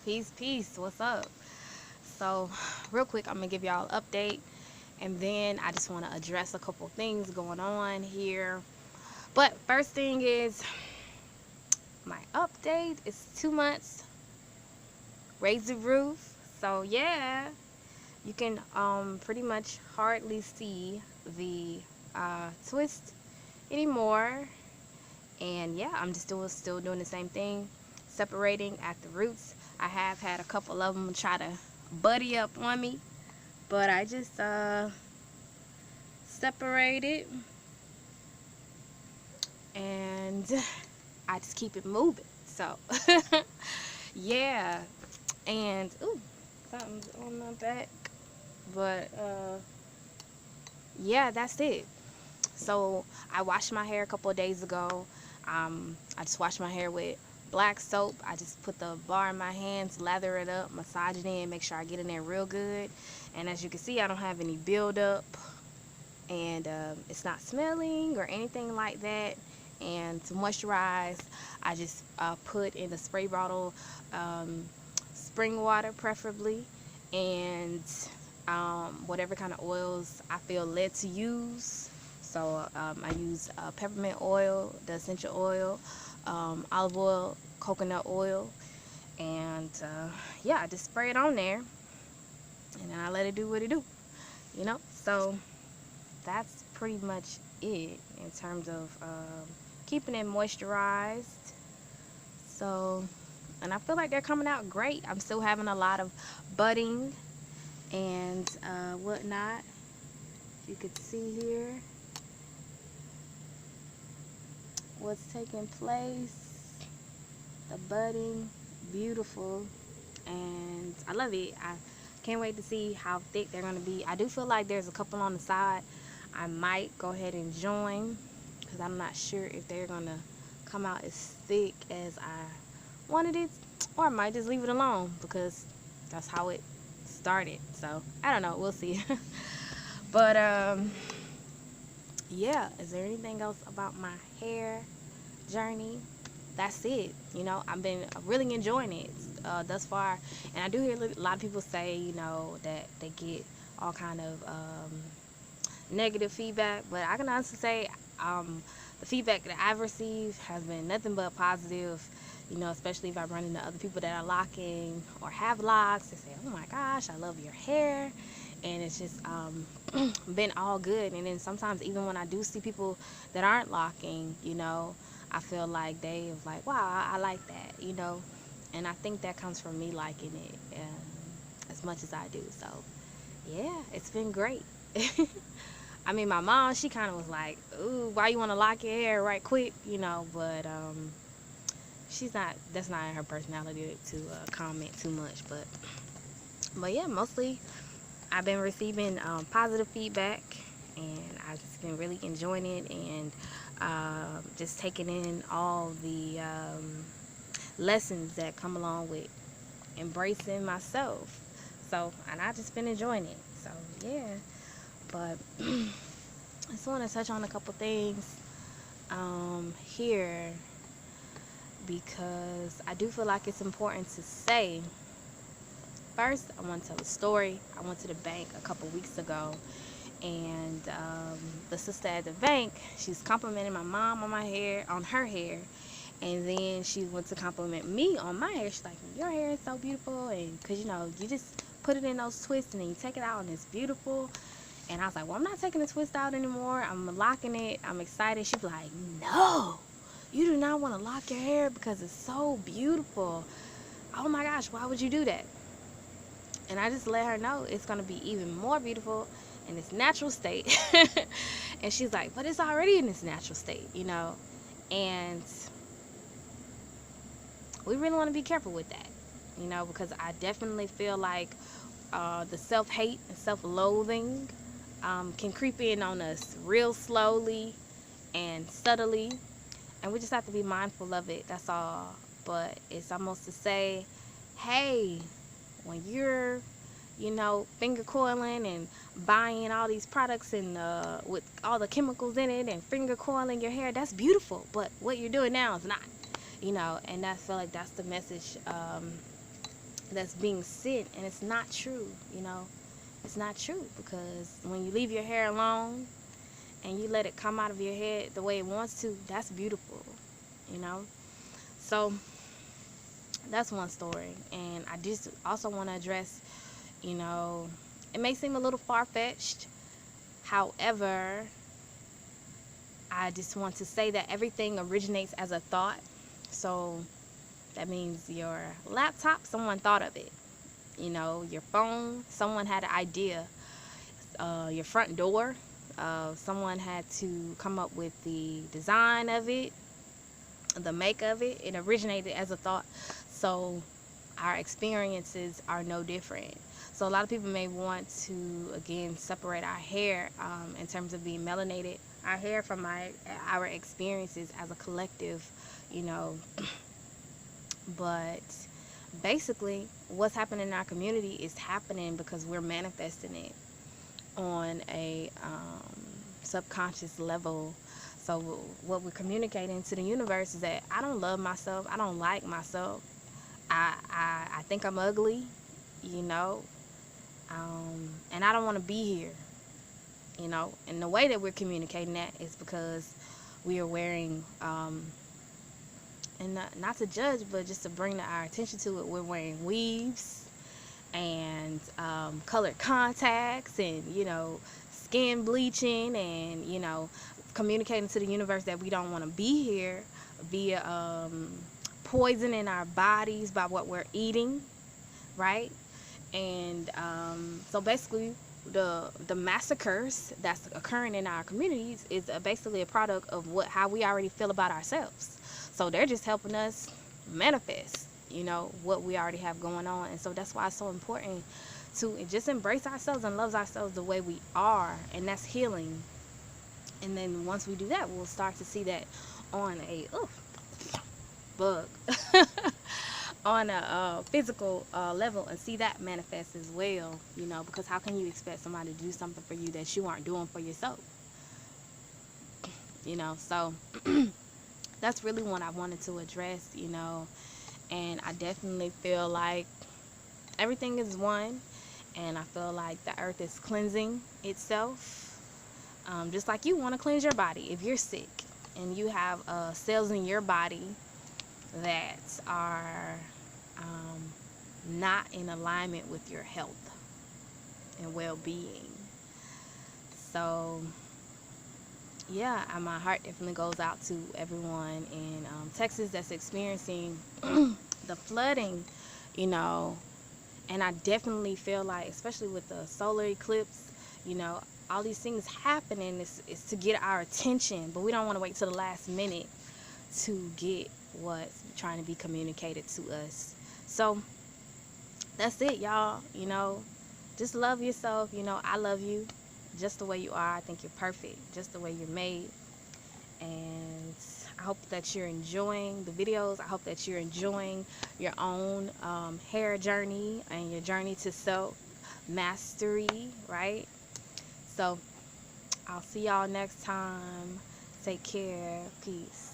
Peace. What's up? So, real quick, I'm gonna give y'all an update, and then I just want to address a couple things going on here. But first thing is my update is 2 months, raise the roof. So yeah, you can pretty much hardly see the twist anymore, and yeah, I'm just still doing the same thing, separating at the roots. I have had a couple of them try to buddy up on me, but I just separated and I just keep it moving. So yeah, and ooh, something's on my back, but yeah, that's it. So I washed my hair a couple of days ago. I just washed my hair with black soap. I just put the bar in my hands, lather it up, massage it in, make sure I get in there real good. And as you can see, I don't have any buildup, and it's not smelling or anything like that. And to moisturize, I just put in a spray bottle, um, spring water preferably, and whatever kind of oils I feel led to use. So I use peppermint oil, the essential oil, olive oil, coconut oil, and yeah, I just spray it on there, and then I let it do what it do, you know. So that's pretty much it in terms of keeping it moisturized. So, and I feel like they're coming out great. I'm still having a lot of budding and whatnot. You could see here what's taking place. The budding, beautiful, and I love it. I can't wait to see how thick they're gonna be. I do feel like there's a couple on the side I might go ahead and join, because I'm not sure if they're gonna come out as thick as I wanted it, or I might just leave it alone because that's how it started. So I don't know, we'll see. But yeah, is there anything else about my hair journey? That's it. You know, I've been really enjoying it thus far, and I do hear a lot of people say, you know, that they get all kind of negative feedback, but I can honestly say the feedback that I've received has been nothing but positive. You know, especially if I run into other people that are locking or have locks, they say, "Oh my gosh, I love your hair," and it's just been all good. And then sometimes even when I do see people that aren't locking, you know, I feel like they was like, "Wow, I like that," you know, and I think that comes from me liking it as much as I do. So yeah, it's been great. I mean, my mom, she kind of was like, "Ooh, why you want to lock your hair right quick?" You know, but she's not. That's not in her personality to comment too much. But yeah, mostly I've been receiving positive feedback, and I've just been really enjoying it, and just taking in all the lessons that come along with embracing myself. So, and I've just been enjoying it. So yeah, but I just want to touch on a couple things here, because I do feel like it's important to say. First, I want to tell a story. I went to the bank a couple weeks ago, and the sister at the bank, she's complimenting my mom on my hair, on her hair, and then she went to compliment me on my hair. She's like, "Your hair is so beautiful," and because you know, you just put it in those twists and then you take it out and it's beautiful. And I was like, "Well, I'm not taking the twist out anymore. I'm locking it. I'm excited." She's like, "No, you do not want to lock your hair because it's so beautiful. Oh my gosh, why would you do that?" And I just let her know it's going to be even more beautiful in its natural state. And she's like, "But it's already in its natural state, you know." And we really want to be careful with that, you know, because I definitely feel like the self-hate and self-loathing can creep in on us real slowly and subtly, and we just have to be mindful of it. That's all. But it's almost to say, hey, when you're, you know, finger coiling and buying all these products and with all the chemicals in it and finger coiling your hair, that's beautiful. But what you're doing now is not, you know. And I feel like that's the message that's being said, and it's not true. It's not true, because when you leave your hair alone and you let it come out of your head the way it wants to, that's beautiful. you know so that's one story. And I just also want to address, it may seem a little far-fetched. However, I just want to say that everything originates as a thought. So that means your laptop, someone thought of it. Your phone, someone had an idea. Your front door, someone had to come up with the design of it, the make of it. It originated as a thought. So our experiences are no different. So a lot of people may want to, again, separate our hair in terms of being melanated, our hair, from our experiences as a collective, you know. But basically, what's happening in our community is happening because we're manifesting it on a subconscious level. So what we're communicating to the universe is that I don't love myself. I don't like myself. I think I'm ugly, and I don't want to be here, And the way that we're communicating that is because we are wearing, and not to judge, but just to bring our attention to it, we're wearing weaves and colored contacts and, skin bleaching and, communicating to the universe that we don't want to be here via poison in our bodies by what we're eating, right? And so basically the massacres that's occurring in our communities is basically a product of how we already feel about ourselves. So they're just helping us manifest, what we already have going on. And so that's why it's so important to just embrace ourselves and love ourselves the way we are, and that's healing. And then once we do that, we'll start to see that on a bug on a physical level, and see that manifest as well, because how can you expect somebody to do something for you that you aren't doing for yourself? So that's really what I wanted to address, and I definitely feel like everything is one, and I feel like the earth is cleansing itself, just like you want to cleanse your body. If you're sick and you have cells in your body that are not in alignment with your health and well-being. So yeah, my heart definitely goes out to everyone in Texas that's experiencing the flooding, and I definitely feel like, especially with the solar eclipse, all these things happening is to get our attention, but we don't want to wait till the last minute to get what's trying to be communicated to us. So that's it, y'all. Just love yourself. I love you just the way you are. I think you're perfect just the way you're made. And I hope that you're enjoying the videos. I hope that you're enjoying your own hair journey and your journey to self mastery, right? So I'll see y'all next time. Take care. Peace.